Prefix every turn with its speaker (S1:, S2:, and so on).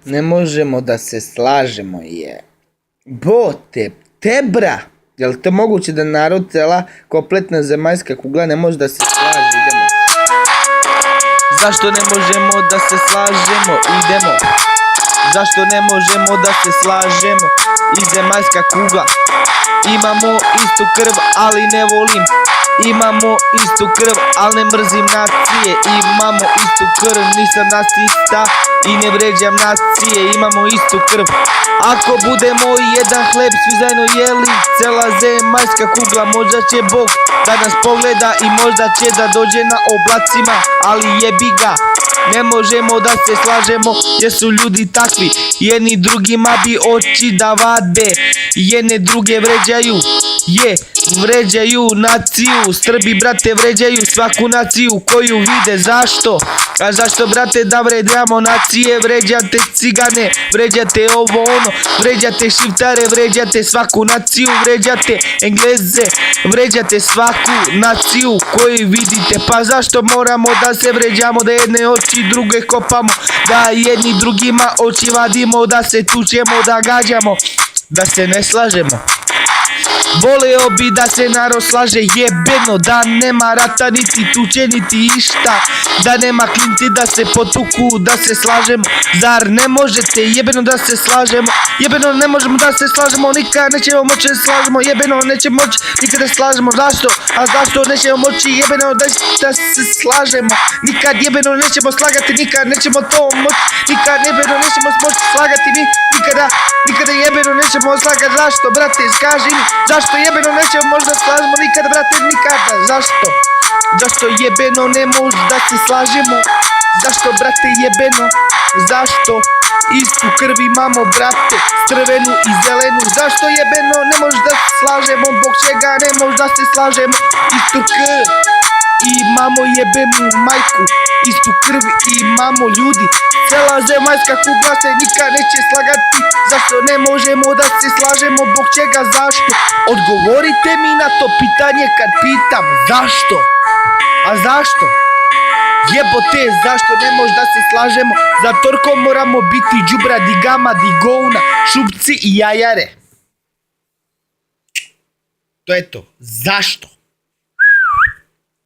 S1: ne možemo da se slažemo je. Bote, tebra! Jel to moguće da narod, cela kompletna zemaljska kugla ne može da se slaže? Idemo. Zašto ne možemo da se slažemo? Idemo. Zašto ne možemo da se slažemo? I zemaljska kugla. Imamo istu krv, ali ne volim. Imamo istu krv, ali ne mrzim nacije. Imamo istu krv, nisam nacista i ne vređam nacije. Imamo istu krv. Ako budemo jedan hleb svi zajedno jeli, cela zemaljska kugla, možda će Bog da nas pogleda i možda će da dođe na oblacima, ali jebi ga. Ne možemo da se slažemo jer su ljudi takvi, jedni drugima bi oči da vade, jedne druge vređaju, vređaju naciju. Srbi brate vređaju svaku naciju koju vide. Zašto? A zašto brate da vređamo nacije? Vređate cigane, vređate ovo ono, vređate šiptare, vređate svaku naciju, vređate Engleze, vređate svaku naciju koju vidite. Pa zašto moramo da se vređamo, da jedne oči druge kopamo, da jedni drugima oči vadimo, da se tučemo, da gađamo, da se ne slažemo? Voleo bi da se narod slaže, jebeno, da nema rata niti tuče niti išta, da nema klinci da se potuku, da se slažemo. Zar ne možete jebeno da se slažemo? Jebeno ne možemo da se slažemo, nikad nećemo moći da se slažemo, jebeno nećemo moći nikad da se slažemo. Zašto? A zašto nećemo moći jebeno da se slažemo? Nikad jebeno nećemo slagati, nikad nećemo to moći, nikad jebeno nećemo moći slagati, nikada jebeno nećemo slagati. Zašto brate, skaži mi, zašto jebeno nećemo možda slažemo nikada brate, nikada? Zašto? Zašto jebeno ne može da se slažemo? Zašto brate jebeno? Zašto? Istu krv imamo brate, crvenu i zelenu. Zašto jebeno ne može da se slažemo? Bog čega ne može da se slažemo? Istu krv imamo, jebemu majku, istu krv imamo ljudi. Cela zemaljska kugla se nikad neće slagati. Zašto ne možemo da se slažemo? Bog čega? Zašto? Odgovorite mi na to pitanje kad pitam zašto? A zašto? Jebote, zašto ne može da se slažemo? Za torko moramo biti đubra, digama, digouna, šupci i jajare. To je to. Zašto?